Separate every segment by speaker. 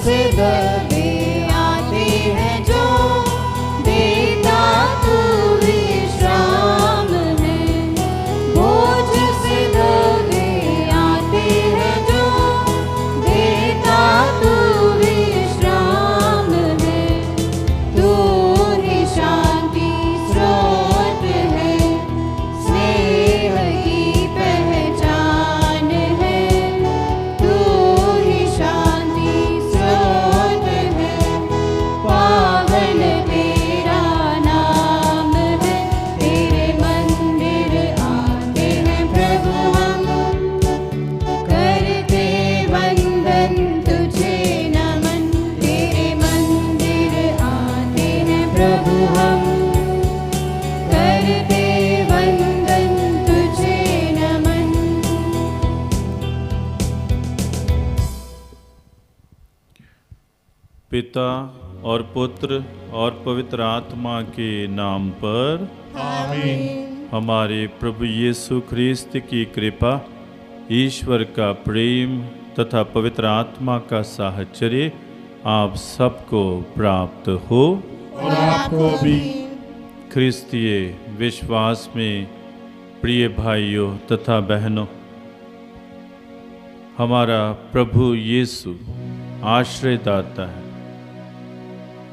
Speaker 1: से दबे आते हैं जो, देता तू विश्राम है। बोझ से दबे आते हैं जो, देता तू विश्राम है। तू ही शांति स्रोत है, स्नेह की पहचान है। तू ही शांति स्रोत है, पावन तेरा नाम है। तेरे मंदिर आते हैं प्रभु हम, करते वंदन तुझे नमन। तेरे मंदिर आते हैं प्रभु हम, करते वंदन तुझे नमन।
Speaker 2: पिता और पुत्र और पवित्र आत्मा के नाम पर
Speaker 3: आमीन।
Speaker 2: हमारे प्रभु यीशु ख्रिस्त की कृपा, ईश्वर का प्रेम तथा पवित्र आत्मा का साहचर्य आप सबको प्राप्त हो।
Speaker 3: और आपको भी।
Speaker 2: ख्रिस्तीय विश्वास में प्रिय भाइयों तथा बहनों, हमारा प्रभु यीशु आश्रय दाता है,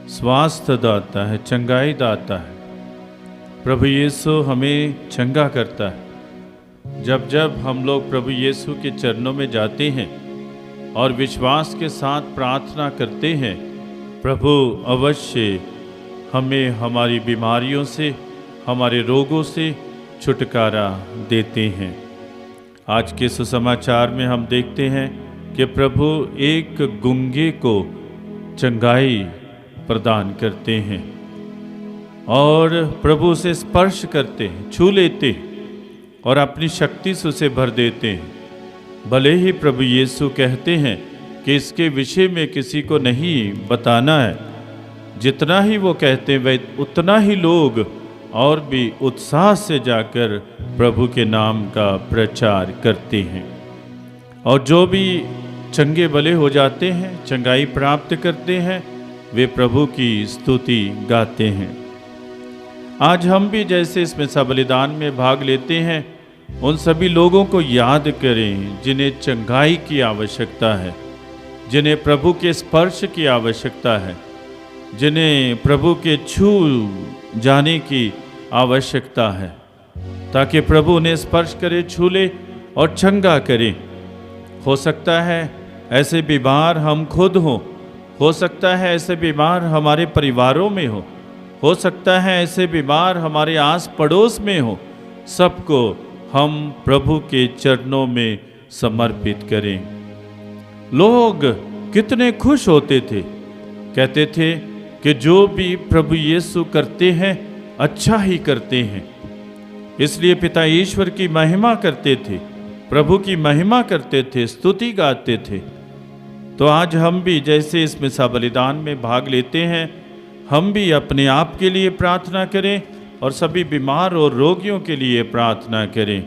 Speaker 2: स्वास्थ्य दाता है, चंगाई दाता है। प्रभु यीशु हमें चंगा करता है। जब जब हम लोग प्रभु यीशु के चरणों में जाते हैं और विश्वास के साथ प्रार्थना करते हैं, प्रभु अवश्य हमें हमारी बीमारियों से, हमारे रोगों से छुटकारा देते हैं। आज के सुसमाचार में हम देखते हैं कि प्रभु एक गूंगे को चंगाई प्रदान करते हैं और प्रभु से स्पर्श करते हैं, छू लेते हैं और अपनी शक्ति से उसे भर देते हैं। भले ही प्रभु यीशु कहते हैं कि इसके विषय में किसी को नहीं बताना है, जितना ही वो कहते हैं वह उतना ही लोग और भी उत्साह से जाकर प्रभु के नाम का प्रचार करते हैं। और जो भी चंगे भले हो जाते हैं, चंगाई प्राप्त करते हैं, वे प्रभु की स्तुति गाते हैं। आज हम भी जैसे इस मिसा बलिदान में भाग लेते हैं, उन सभी लोगों को याद करें जिन्हें चंगाई की आवश्यकता है, जिन्हें प्रभु के स्पर्श की आवश्यकता है, जिन्हें प्रभु के छू जाने की आवश्यकता है, ताकि प्रभु उन्हें स्पर्श करे, छू ले और चंगा करे। हो सकता है ऐसे बीमार हम खुद हों, हो सकता है ऐसे बीमार हमारे परिवारों में हो सकता है ऐसे बीमार हमारे आस पड़ोस में हो। सबको हम प्रभु के चरणों में समर्पित करें। लोग कितने खुश होते थे, कहते थे कि जो भी प्रभु यीशु करते हैं अच्छा ही करते हैं। इसलिए पिता ईश्वर की महिमा करते थे, प्रभु की महिमा करते थे, स्तुति गाते थे। तो आज हम भी जैसे इस मिसा बलिदान में भाग लेते हैं, हम भी अपने आप के लिए प्रार्थना करें और सभी बीमार और रोगियों के लिए प्रार्थना करें,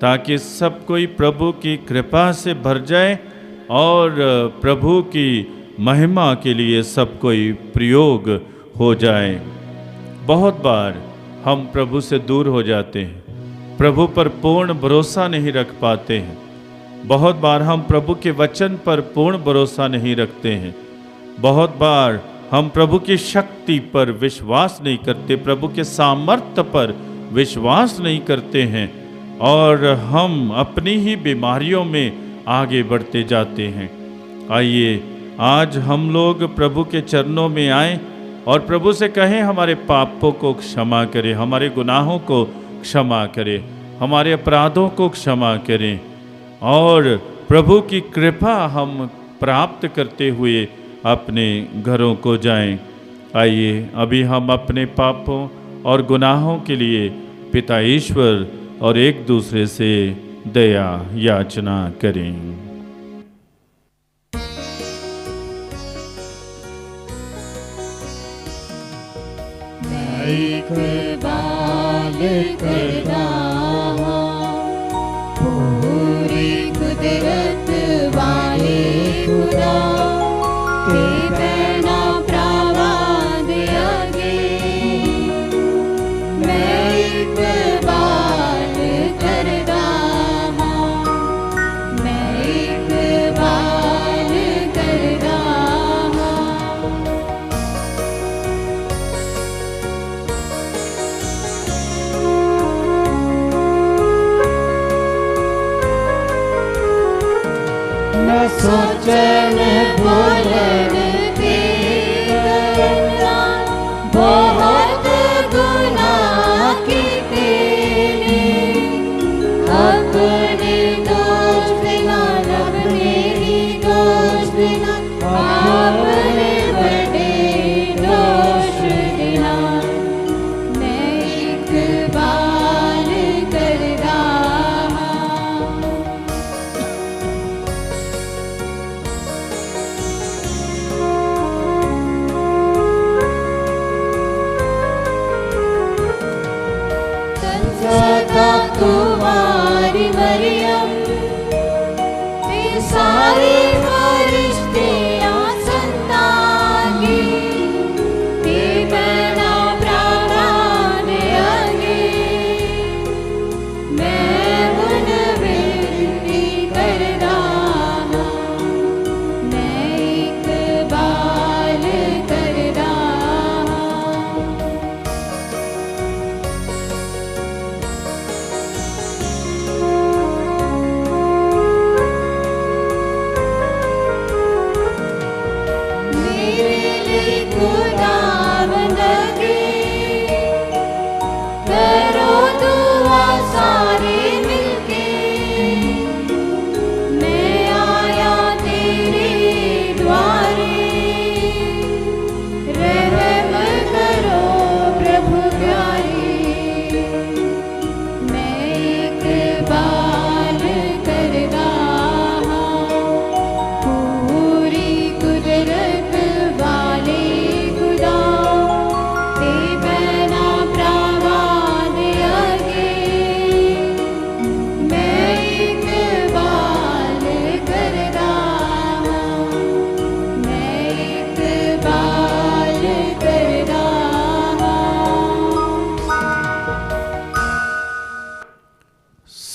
Speaker 2: ताकि सब कोई प्रभु की कृपा से भर जाए और प्रभु की महिमा के लिए सब कोई प्रयोग हो जाए। बहुत बार हम प्रभु से दूर हो जाते हैं, प्रभु पर पूर्ण भरोसा नहीं रख पाते हैं। बहुत बार हम प्रभु के वचन पर पूर्ण भरोसा नहीं रखते हैं। बहुत बार हम प्रभु की शक्ति पर विश्वास नहीं करते, प्रभु के सामर्थ्य पर विश्वास नहीं करते हैं और हम अपनी ही बीमारियों में आगे बढ़ते जाते हैं। आइए आज हम लोग प्रभु के चरणों में आएं और प्रभु से कहें हमारे पापों को क्षमा करें, हमारे गुनाहों को क्षमा करें, हमारे अपराधों को क्षमा करें और प्रभु की कृपा हम प्राप्त करते हुए अपने घरों को जाएं। आइए अभी हम अपने पापों और गुनाहों के लिए पिता ईश्वर और एक दूसरे से दया याचना करें।
Speaker 1: इकबाल करना पूरी कुदरत वाले खुदा, सोचन बोलन के करना बहुत गुनाह कीते ने अपने दोष बिना रब मेरी दोष बिना आपने बड़े दोष बिना मैं इकबाल कर रहा सदा कुमारी मरियम ते सारे फरिश्तियाँ संतांगी ते बना प्राण आगे मैं उन विनती कर रहा मैं इकबाल कर रहा मेरे लिए खुदावंद की करो दुआ सारे मिलके मैं आया तेरे द्वारे रहम करो प्रभु प्यारे मैं इकबाल कर रहा पूरी कुदरत वाले खुदा ते बना प्राण आगे मैं इकबाल कर रहा मैं इकबाल कर रहा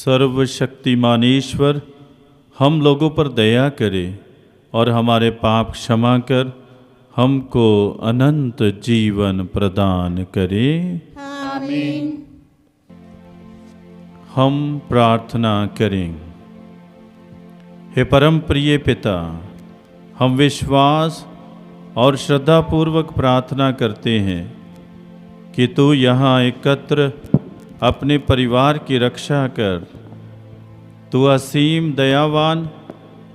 Speaker 2: सर्वशक्तिमान ईश्वर हम लोगों पर दया करे और हमारे पाप क्षमा कर हमको अनंत जीवन प्रदान करे।
Speaker 1: आमीन।
Speaker 2: हम प्रार्थना करें। हे परम प्रिय पिता, हम विश्वास और श्रद्धापूर्वक प्रार्थना करते हैं कि तू यहाँ एकत्र अपने परिवार की रक्षा कर। तू असीम दयावान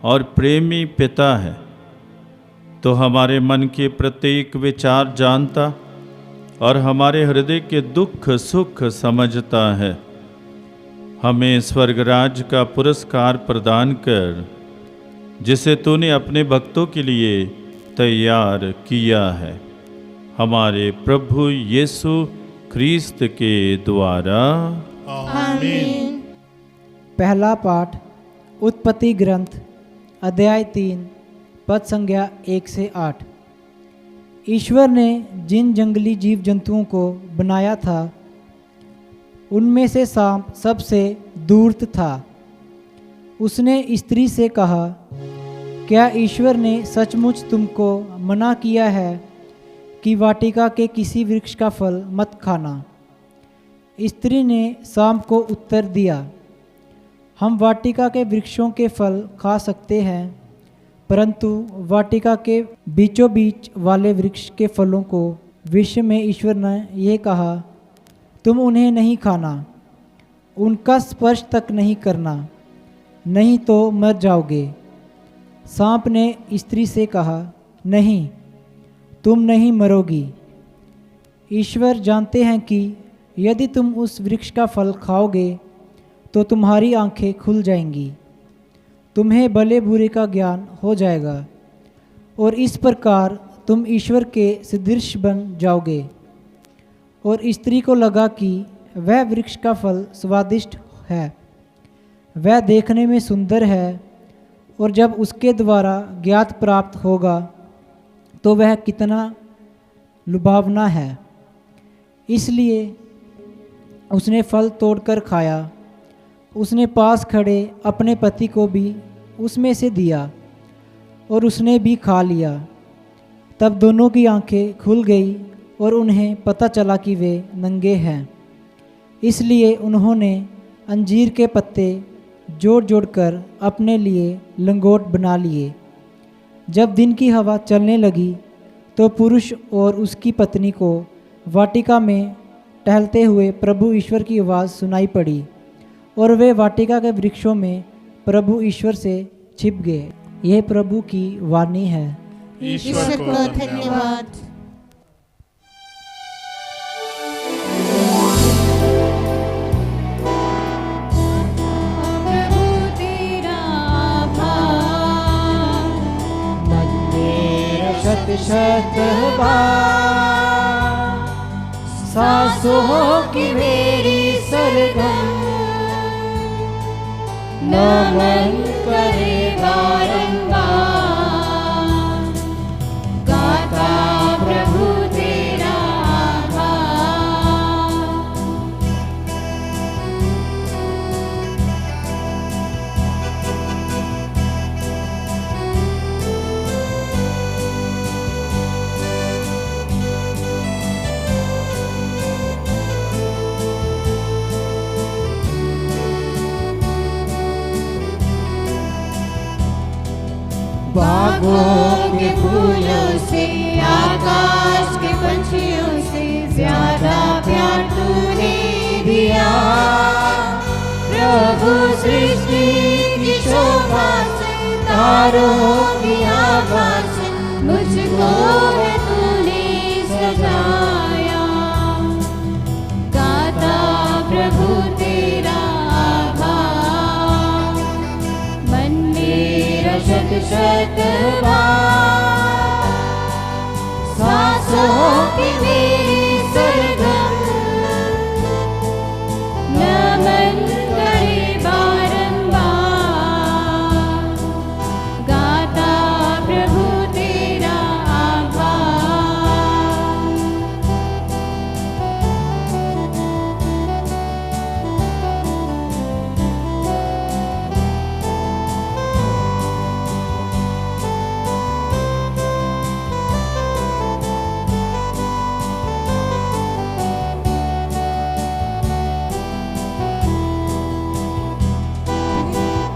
Speaker 2: और प्रेमी पिता है। तो हमारे मन के प्रत्येक विचार जानता और हमारे हृदय के दुख सुख समझता है। हमें स्वर्गराज का पुरस्कार प्रदान कर जिसे तूने अपने भक्तों के लिए तैयार किया है, हमारे प्रभु यीशु ख्रीस्त के द्वारा।
Speaker 1: आमीन।
Speaker 4: पहला पाठ उत्पत्ति ग्रंथ अध्याय 3 पद संज्ञा 1 से 8। ईश्वर ने जिन जंगली जीव जंतुओं को बनाया था उनमें से सांप सबसे धूर्त था। उसने स्त्री से कहा, क्या ईश्वर ने सचमुच तुमको मना किया है कि वाटिका के किसी वृक्ष का फल मत खाना? स्त्री ने सांप को उत्तर दिया, हम वाटिका के वृक्षों के फल खा सकते हैं, परंतु वाटिका के बीचों बीच वाले वृक्ष के फलों को विषय में ईश्वर ने यह कहा, तुम उन्हें नहीं खाना, उनका स्पर्श तक नहीं करना, नहीं तो मर जाओगे। सांप ने स्त्री से कहा, नहीं, तुम नहीं मरोगी। ईश्वर जानते हैं कि यदि तुम उस वृक्ष का फल खाओगे तो तुम्हारी आंखें खुल जाएंगी, तुम्हें भले बुरे का ज्ञान हो जाएगा और इस प्रकार तुम ईश्वर के सदृश बन जाओगे। और स्त्री को लगा कि वह वृक्ष का फल स्वादिष्ट है, वह देखने में सुंदर है और जब उसके द्वारा ज्ञात प्राप्त होगा तो वह कितना लुभावना है। इसलिए उसने फल तोड़कर खाया। उसने पास खड़े अपने पति को भी उसमें से दिया और उसने भी खा लिया। तब दोनों की आंखें खुल गई और उन्हें पता चला कि वे नंगे हैं। इसलिए उन्होंने अंजीर के पत्ते जोड़ जोड़कर अपने लिए लंगोट बना लिए। जब दिन की हवा चलने लगी तो पुरुष और उसकी पत्नी को वाटिका में टहलते हुए प्रभु ईश्वर की आवाज़ सुनाई पड़ी और वे वाटिका के वृक्षों में प्रभु ईश्वर से छिप गए। यह प्रभु की वाणी है।
Speaker 1: ईश्वर को धन्यवाद। प्रभु तेरा आभार,
Speaker 4: मन मेरा शत शत बार, सांसों की मेरी सरगम,
Speaker 1: नमन करे बारंबार, गाता प्रभु तेरा आभार। बागों के फूलों से, आकाश के पंछियों से ज्यादा प्यार तूने दिया। प्रभु सृष्टि की शोभा से, तारों की आभा से मुझको है तूने सजाया। गाता प्रभु तेरा आभार, मन मेरा शत शत बार, सांसों की मेरी सरगम, नमन करे बारंबार, गाता प्रभु तेरा आभार।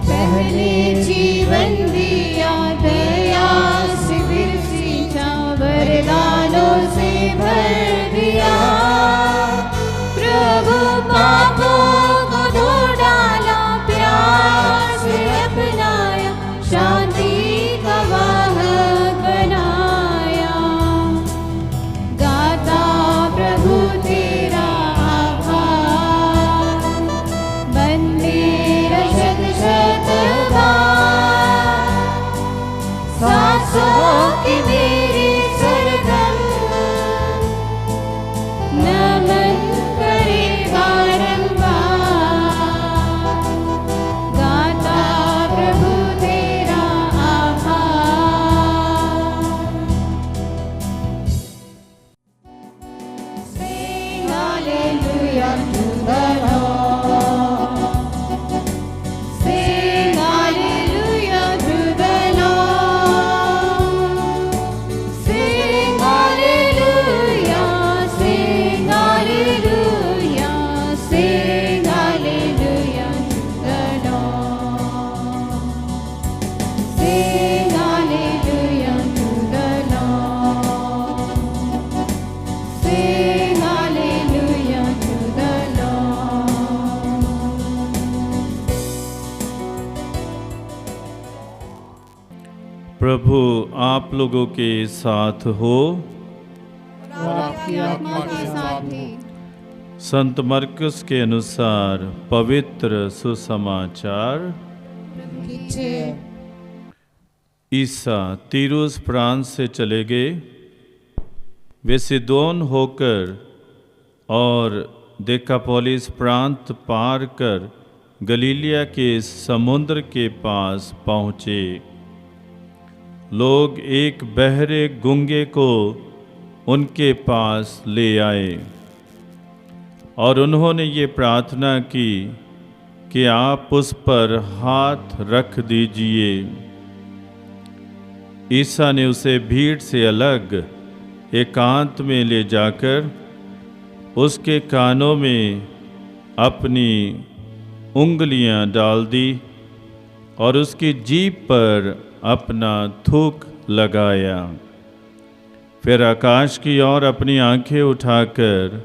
Speaker 1: पहले जीवन दिया, दया से फिर सींचा, वरदानों से भर दिया। प्रभु पापों को धो डाला, प्यार से अपनाया, शांति का वाहक बनाया। गाता प्रभु तेरा आभार, मन मेरा शत शत बार, सांसों की मेरी सरगम, नमन करे बारंबार, गाता प्रभु तेरा आभार। Sing hallelujah to the Lord. Sing hallelujah to the Lord. Sing hallelujah, sing hallelujah, sing hallelujah to the Lord. Sing hallelujah to the Lord. Sing hallelujah to the Lord.
Speaker 2: प्रभु आप लोगों के साथ हो।
Speaker 1: और आपकी आत्मा के साथ ही।
Speaker 2: संत मरकुस के अनुसार पवित्र सुसमाचार। ईसा तीरुस प्रांत से चले गए। वे सिदोन होकर और देकापोलिस प्रांत पार कर गलीलिया के समुद्र के पास पहुँचे। लोग एक बहरे गूंगे को उनके पास ले आए और उन्होंने ये प्रार्थना की कि आप उस पर हाथ रख दीजिए। ईसा ने उसे भीड़ से अलग एकांत में ले जाकर उसके कानों में अपनी उंगलियां डाल दी और उसकी जीभ पर अपना थूक लगाया। फिर आकाश की ओर अपनी आंखें उठाकर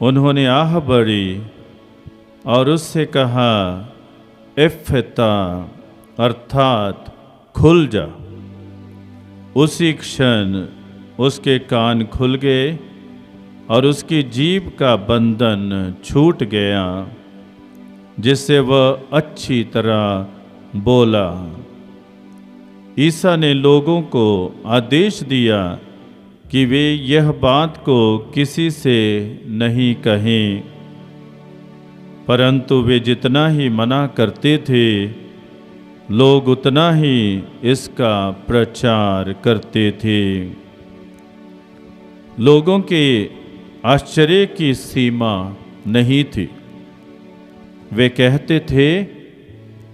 Speaker 2: उन्होंने आह भरी और उससे कहा, इफ्फता, अर्थात खुल जा। उसी क्षण उसके कान खुल गए और उसकी जीभ का बंधन छूट गया, जिससे वह अच्छी तरह बोला। ईसा ने लोगों को आदेश दिया कि वे यह बात को किसी से नहीं कहें, परंतु वे जितना ही मना करते थे, लोग उतना ही इसका प्रचार करते थे। लोगों के आश्चर्य की सीमा नहीं थी। वे कहते थे,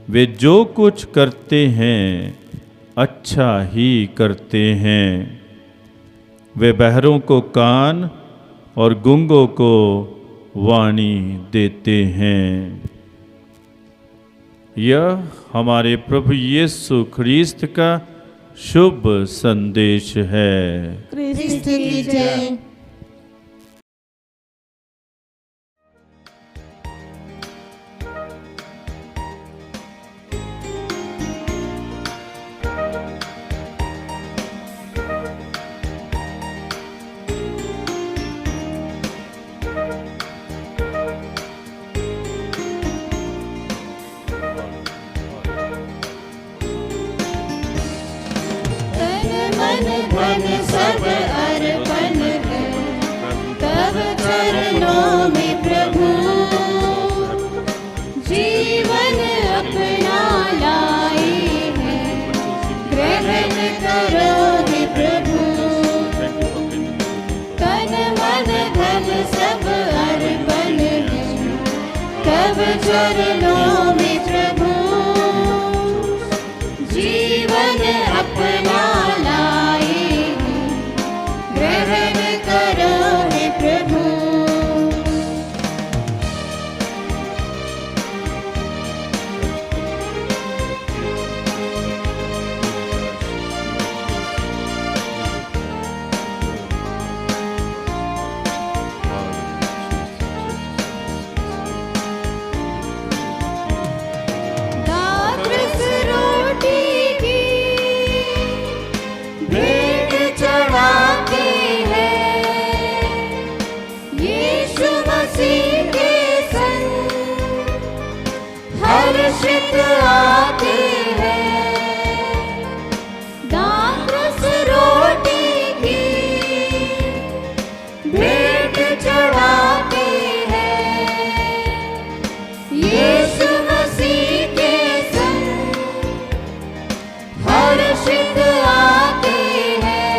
Speaker 2: वे जो कुछ करते हैं अच्छा ही करते हैं। वे बहरों को कान और गूंगों को वाणी देते हैं। यह हमारे प्रभु यीशु ख्रीस्त का शुभ संदेश है।
Speaker 1: क्रिस्त की जय। धन सब अर्पण है तब चरणों में प्रभु, जीवन अपना लाए हैं ग्रहण करो हे प्रभु। तन मन धन सब अर्पण है तब चरणों में प्रभु, जीवन अपना हर्षित आते हैं। दास रोटी की भेंट चढ़ाते हैं, यीशु मसीह के संग हर्षित आते हैं।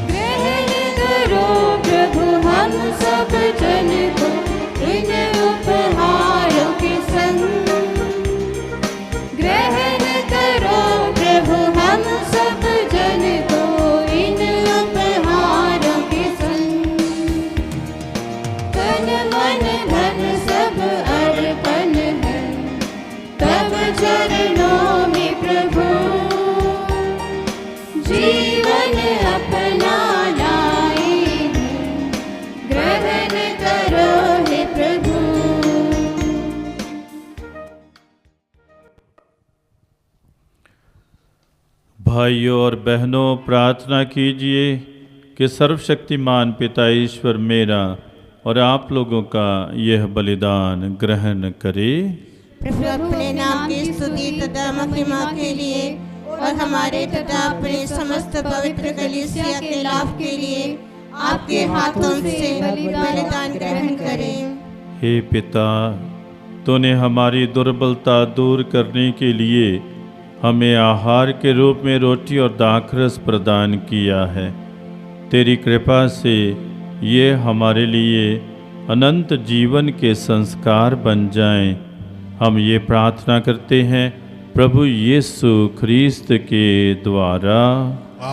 Speaker 1: ग्रहण करो प्रभु हम सब जन को इन उपहारों के संग। ग्रहण करो प्रभु हम सब जन को इन उपहारों के संग। तन मन धन सब अर्पण है तब चरणों में प्रभु, जीवन अपना लाए हैं ग्रहण करो हे प्रभु।
Speaker 2: भाइयों और बहनों, प्रार्थना कीजिए कि सर्वशक्तिमान पिता ईश्वर मेरा और आप लोगों का यह बलिदान ग्रहण करे।
Speaker 1: प्रभु अपने नाम की स्तुति तथा महिमा के लिए और हमारे तथा अपने समस्त पवित्र कलीसिया के लाभ के लिए आपके हाथों से बलिदान ग्रहण करें।
Speaker 2: हे पिता, तूने हमारी दुर्बलता दूर करने के लिए हमें आहार के रूप में रोटी और दाखरस प्रदान किया है। तेरी कृपा से ये हमारे लिए अनंत जीवन के संस्कार बन जाएं। हम ये प्रार्थना करते हैं प्रभु यीशु ख्रीस्त के द्वारा।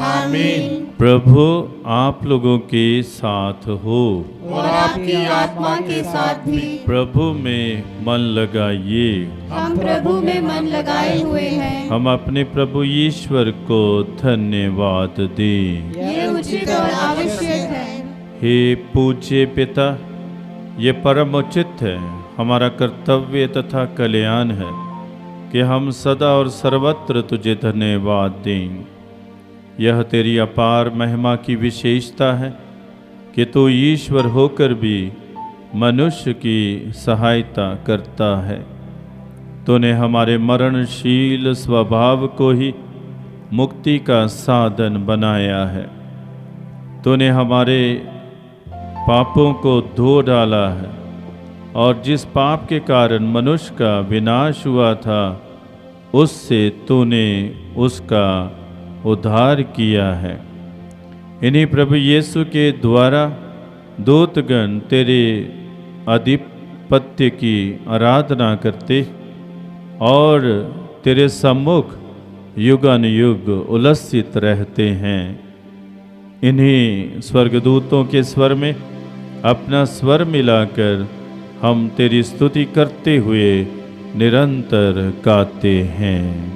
Speaker 3: आमीन।
Speaker 2: प्रभु आप लोगों के साथ हो।
Speaker 3: और आपकी आत्मा के साथ भी।
Speaker 2: प्रभु में मन लगाइए।
Speaker 1: हम प्रभु में मन लगाए हुए हैं।
Speaker 2: हम अपने प्रभु ईश्वर को धन्यवाद दें।
Speaker 1: ये उचित और आवश्यक है।
Speaker 2: हे पूज्य पिता, ये परम उचित है, हमारा कर्तव्य तथा कल्याण है कि हम सदा और सर्वत्र तुझे धन्यवाद दें। यह तेरी अपार महिमा की विशेषता है कि तू ईश्वर होकर भी मनुष्य की सहायता करता है। तूने हमारे मरणशील स्वभाव को ही मुक्ति का साधन बनाया है। तूने हमारे पापों को धो डाला है और जिस पाप के कारण मनुष्य का विनाश हुआ था, उससे तूने उसका उद्धार किया है। इन्हीं प्रभु यीशु के द्वारा दूतगण तेरे आधिपत्य की आराधना करते और तेरे सम्मुख युगानुयुग उल्लसित रहते हैं। इन्हीं स्वर्गदूतों के स्वर में अपना स्वर मिलाकर हम तेरी स्तुति करते हुए निरंतर गाते हैं।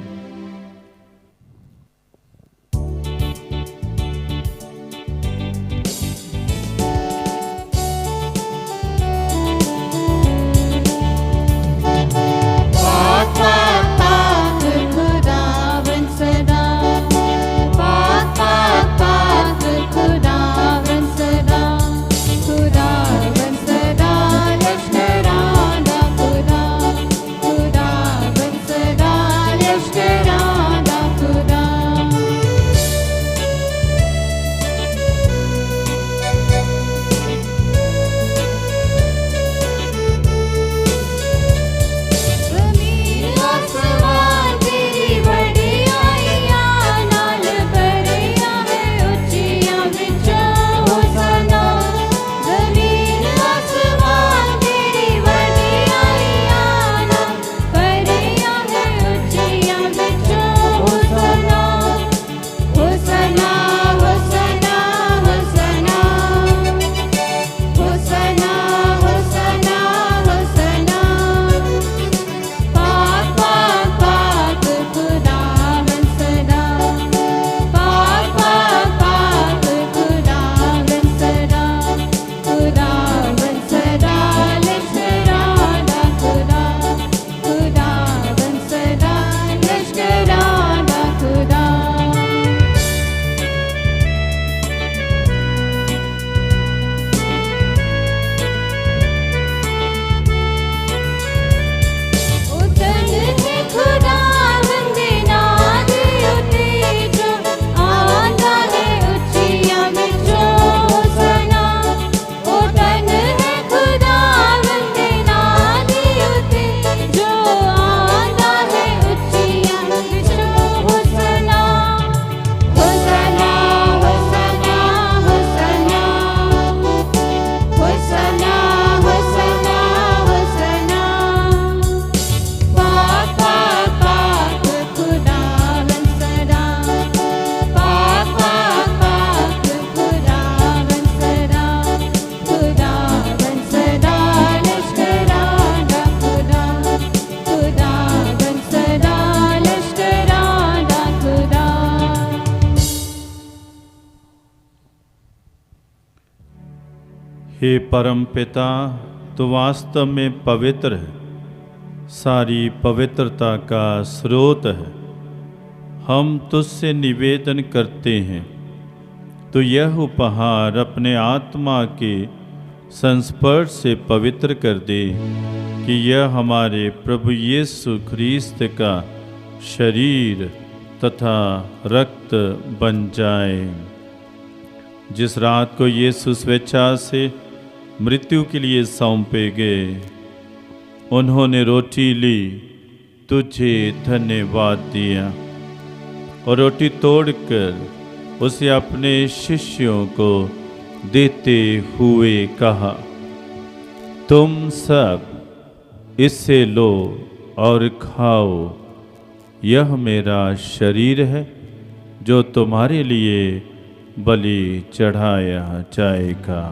Speaker 2: हे परम पिता, तो वास्तव में पवित्र है, सारी पवित्रता का स्रोत है। हम तुझसे निवेदन करते हैं तो यह उपहार अपने आत्मा के संस्पर्श से पवित्र कर दे कि यह हमारे प्रभु यीशु ख्रीस्त का शरीर तथा रक्त बन जाए। जिस रात को यीशु स्वेच्छा से मृत्यु के लिए सौंपे गए, उन्होंने रोटी ली, तुझे धन्यवाद दिया और रोटी तोड़कर उसे अपने शिष्यों को देते हुए कहा, तुम सब इससे लो और खाओ, यह मेरा शरीर है जो तुम्हारे लिए बलि चढ़ाया जाएगा।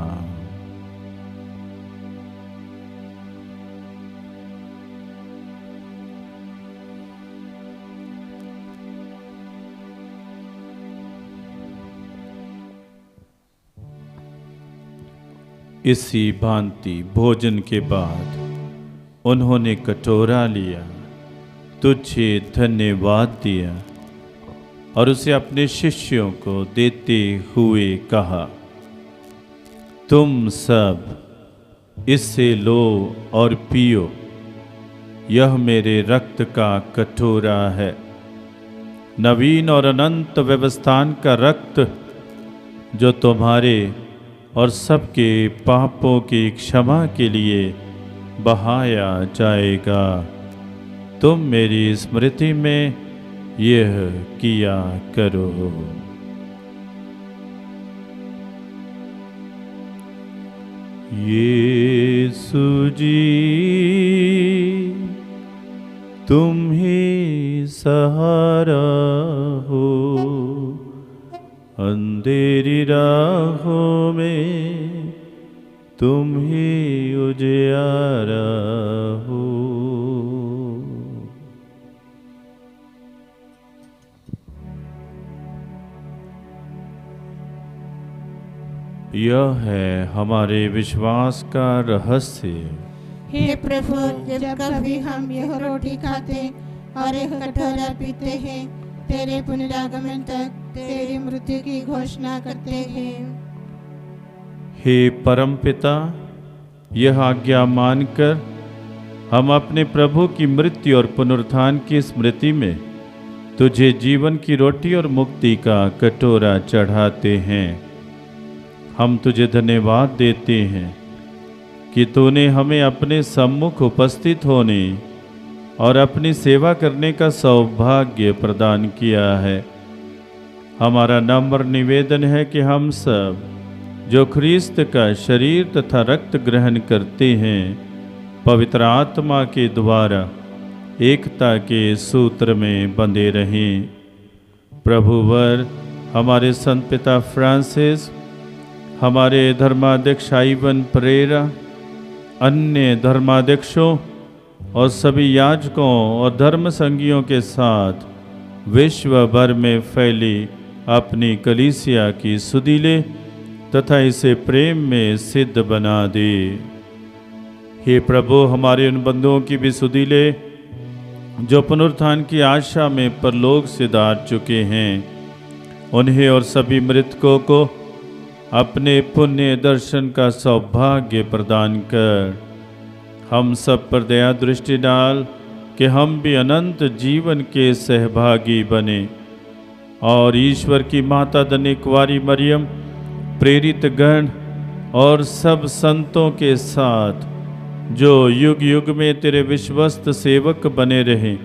Speaker 2: इसी भांति भोजन के बाद उन्होंने कटोरा लिया, तुझे धन्यवाद दिया और उसे अपने शिष्यों को देते हुए कहा, तुम सब इससे लो और पियो, यह मेरे रक्त का कटोरा है, नवीन और अनंत व्यवस्थान का रक्त, जो तुम्हारे और सबके पापों की क्षमा के लिए बहाया जाएगा। तुम मेरी स्मृति में यह किया करो। यीशु जी, तुम ही सहारा हो, अंधेरी राहों में तुम ही उजियारा हो। यह है हमारे विश्वास का रहस्य।
Speaker 1: हे प्रभु, जब कभी हम यह रोटी खाते और यह कटोरा पीते हैं, तेरे पुनरागमन तक तेरी मृत्यु की घोषणा करते हैं।
Speaker 2: हे परमपिता, यह आज्ञा मानकर हम अपने प्रभु की मृत्यु और पुनरुत्थान की स्मृति में तुझे जीवन की रोटी और मुक्ति का कटोरा चढ़ाते हैं। हम तुझे धन्यवाद देते हैं कि तूने हमें अपने सम्मुख उपस्थित होने और अपनी सेवा करने का सौभाग्य प्रदान किया है। हमारा नम्र निवेदन है कि हम सब जो ख्रीस्त का शरीर तथा रक्त ग्रहण करते हैं, पवित्र आत्मा के द्वारा एकता के सूत्र में बंधे रहें। प्रभुवर हमारे संत पिता फ्रांसिस, हमारे धर्माध्यक्ष आइवन परेरा, अन्य धर्माध्यक्षों और सभी याजकों और धर्म संगियों के साथ विश्व भर में फैली अपनी कलीसिया की सुधि ले तथा इसे प्रेम में सिद्ध बना दे। हे प्रभु, हमारे उन बंधुओं की भी सुधि ले जो पुनरुत्थान की आशा में परलोक से दाट चुके हैं। उन्हें और सभी मृतकों को अपने पुण्य दर्शन का सौभाग्य प्रदान कर। हम सब पर दया दृष्टि डाल कि हम भी अनंत जीवन के सहभागी बने और ईश्वर की माता धन्य कुंवारी मरियम, प्रेरित गण और सब संतों के साथ जो युग युग में तेरे विश्वस्त सेवक बने रहें,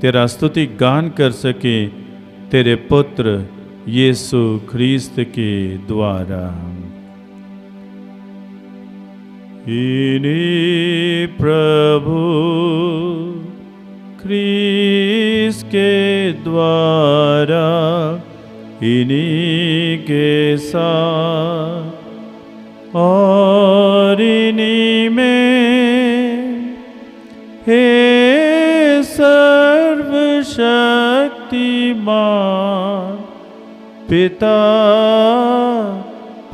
Speaker 2: तेरा स्तुति गान कर सके तेरे पुत्र यीशु ख्रीस्त के द्वारा। इन्हीं प्रभु ख्रीस्त के द्वारा, इन्हीं के साथ और इन्हीं में हे सर्वशक्तिमान पिता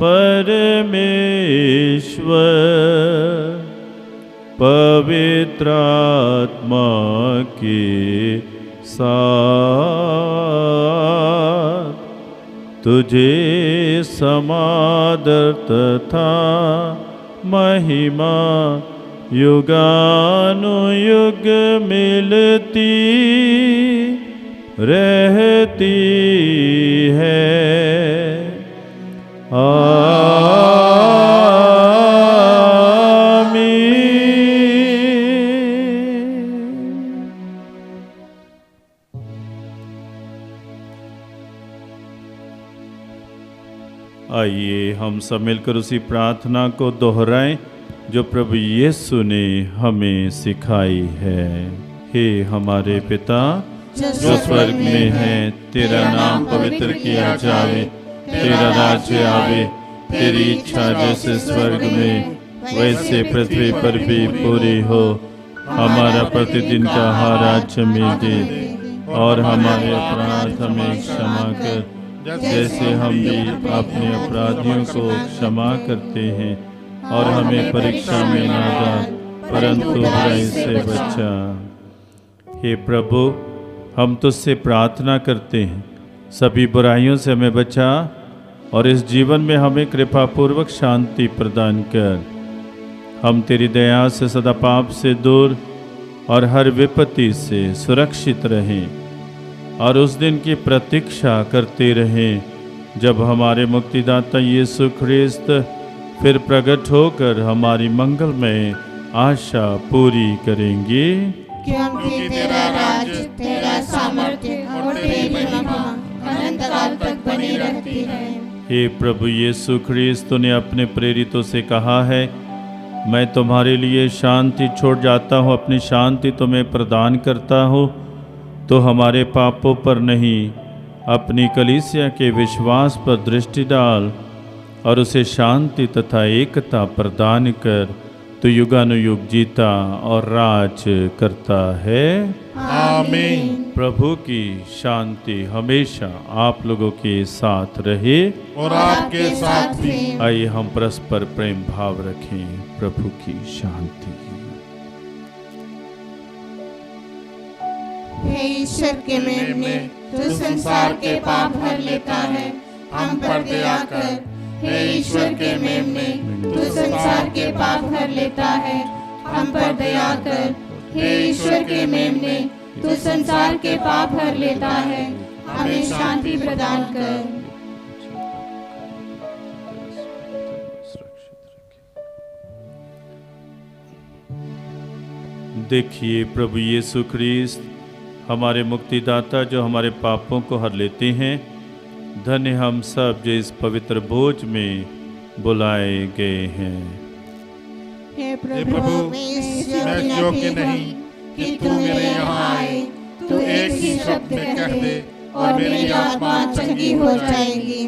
Speaker 2: परमेश्वर पवित्र आत्मा के साथ तुझे समादर तथा महिमा युगानुयुग मिलती रहती है। आइए हम सब मिलकर उसी प्रार्थना को दोहराएं जो प्रभु यीशु ने हमें सिखाई है। हे हमारे पिता जो स्वर्ग में है, तेरा नाम पवित्र किया जावे, तेरा राज्य आवे, तेरी इच्छा जैसे स्वर्ग में वैसे पृथ्वी पर भी पूरी हो। हमारा प्रतिदिन का आहार आज हमें दे, और हमारे अपराध हमें क्षमा कर, जैसे हम भी अपने अपराधियों को क्षमा करते हैं। और हमें परीक्षा में न डाल, परंतु बुराई से बचा। हे प्रभु, हम तुझसे प्रार्थना करते हैं, सभी बुराइयों से हमें बचा, और इस जीवन में हमें कृपापूर्वक शांति प्रदान कर। हम तेरी दया से सदा पाप से दूर और हर विपत्ति से सुरक्षित रहें, और उस दिन की प्रतीक्षा करते रहें जब हमारे मुक्तिदाता यीशु ख्रिस्त फिर प्रकट होकर हमारी मंगलमय आशा पूरी करेंगे।
Speaker 1: क्योंकि तेरा राज, तेरा सामर्थ्य और तेरी महिमा अनंत काल तक बनी रहती है।
Speaker 2: हे प्रभु यीशु ख्रिस्त ने अपने प्रेरितों से कहा है, मैं तुम्हारे लिए शांति छोड़ जाता हूँ, अपनी शांति तुम्हें प्रदान करता हूँ। तो हमारे पापों पर नहीं, अपनी कलीसिया के विश्वास पर दृष्टि डाल और उसे शांति तथा एकता प्रदान कर। तो युगानुयुग जीता और राज करता है।
Speaker 3: आमीन।
Speaker 2: प्रभु की शांति हमेशा आप लोगों के साथ रहे
Speaker 3: और आपके साथ भी।
Speaker 2: आइए हम परस्पर प्रेम भाव रखें। प्रभु की शांति।
Speaker 1: हे ईश्वर के मेमने, तू संसार के पाप भर लेता है, हम पर दया कर। हे ईश्वर के मेमने, तू संसार के पाप भर लेता है, हम पर दया कर। हे ईश्वर के मेमने, तू संसार के पाप भर लेता है, हमें शांति प्रदान कर।
Speaker 2: देखिए, प्रभु यीशु ख्रिस्त हमारे मुक्तिदाता जो हमारे पापों को हर लेते हैं। धन्य हम सब जो इस पवित्र भोज में बुलाए गए हैं।
Speaker 1: हे
Speaker 3: प्रभु,
Speaker 1: प्रभु, मैं इस
Speaker 3: मैं योग्य नहीं कि तू मेरे यहाँ आए। तू एक ही शब्द कह दे और मेरी आत्मा चंगी हो जाएगी।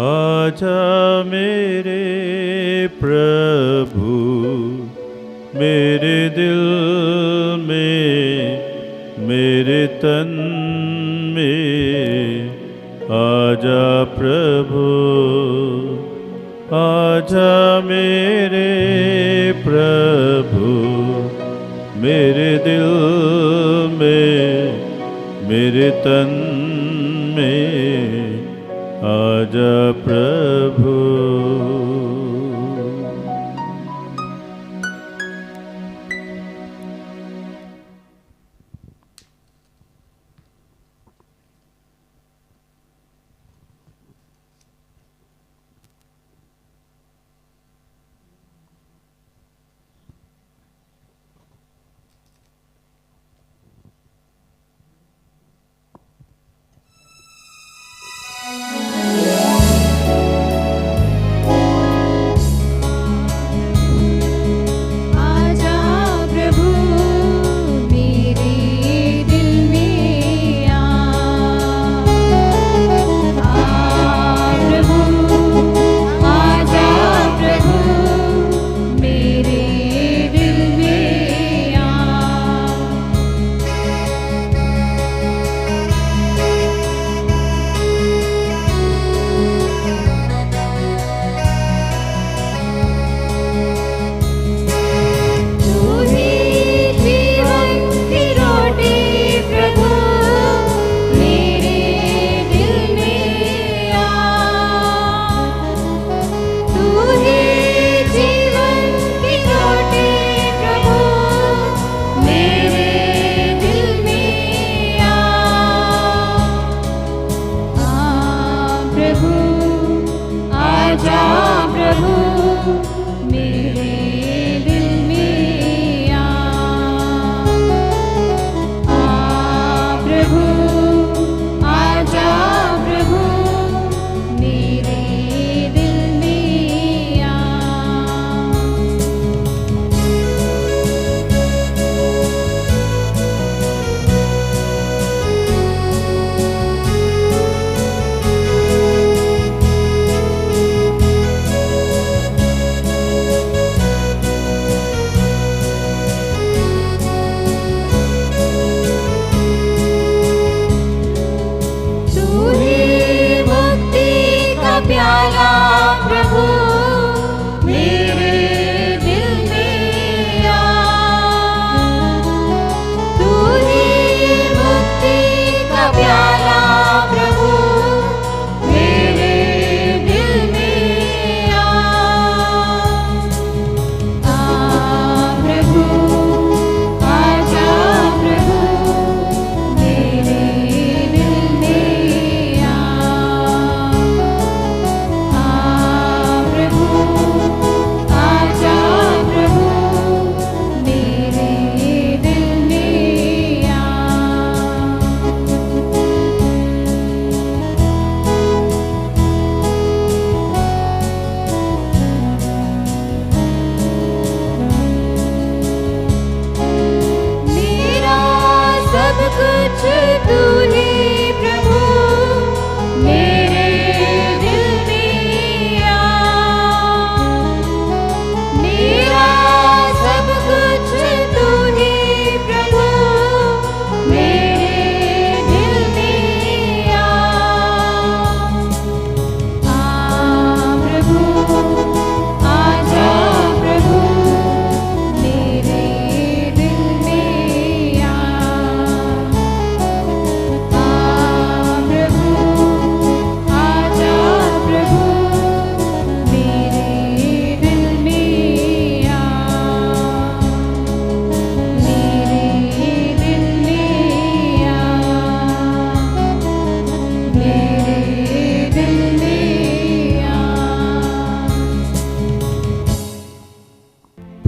Speaker 2: आजा मेरे प्रभु, मेरे दिल में, मेरे तन में आजा प्रभु। आजा मेरे प्रभु, मेरे दिल में, मेरे तन में आजा प्रभु।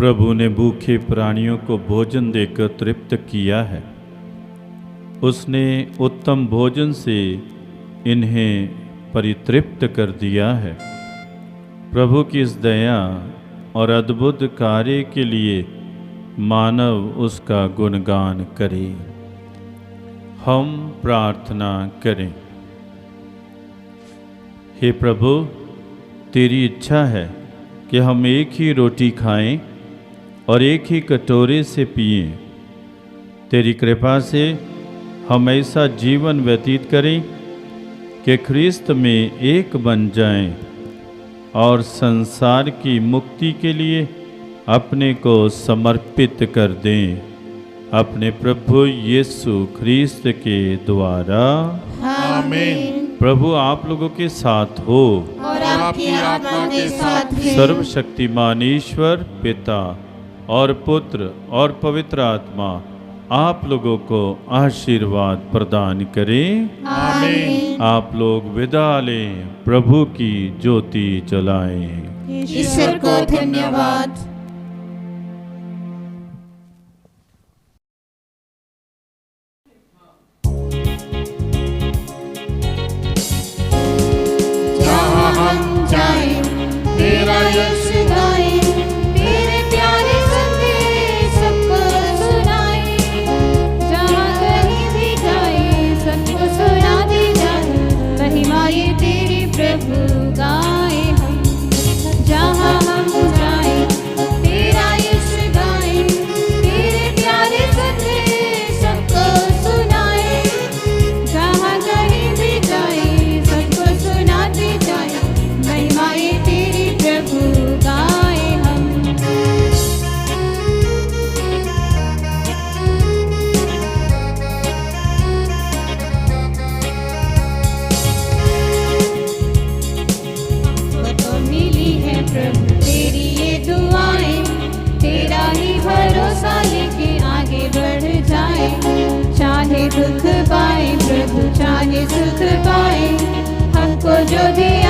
Speaker 2: प्रभु ने भूखे प्राणियों को भोजन देकर तृप्त किया है। उसने उत्तम भोजन से इन्हें परितृप्त कर दिया है। प्रभु की इस दया और अद्भुत कार्य के लिए मानव उसका गुणगान करे। हम प्रार्थना करें। हे प्रभु, तेरी इच्छा है कि हम एक ही रोटी खाएं और एक ही कटोरे से पिएं। तेरी कृपा से हम ऐसा जीवन व्यतीत करें कि ख्रिस्त में एक बन जाएं और संसार की मुक्ति के लिए अपने को समर्पित कर दें, अपने प्रभु यीशु ख्रिस्त के द्वारा।
Speaker 3: आमीन।
Speaker 2: प्रभु आप लोगों के साथ हो
Speaker 1: और आपकी आत्मा के साथ भी।
Speaker 2: सर्वशक्तिमान ईश्वर पिता और पुत्र और पवित्र आत्मा आप लोगों को आशीर्वाद प्रदान करें।
Speaker 3: आमीन।
Speaker 2: आप लोग विदा लें, प्रभु की ज्योति जलाएं।
Speaker 1: ईश्वर को धन्यवाद।
Speaker 3: जहाँ हम जाएं तेरा यश गाएं,
Speaker 1: तेरे प्यारे संदेश सबको सुनाएं। जहाँ कहीं भी जाए सबको सुनाते जाए, महिमा ये तेरी प्रभु गाए हम। जहाँ हम जाए तेरा यश गाए, तेरे प्यारे संदेश सबको सुनाए। जहाँ कहीं भी जाए सबको सुनाते जाए, महिमा ये तेरी प्रभु गाए हम। हमको मिली है प्रभु तेरी ये दुआएं, तेरा ही भरोसा लेके आगे बढ़ जाए। चाहे दुख पाए प्रभु चाहे सुख पाए, हमको जो दिया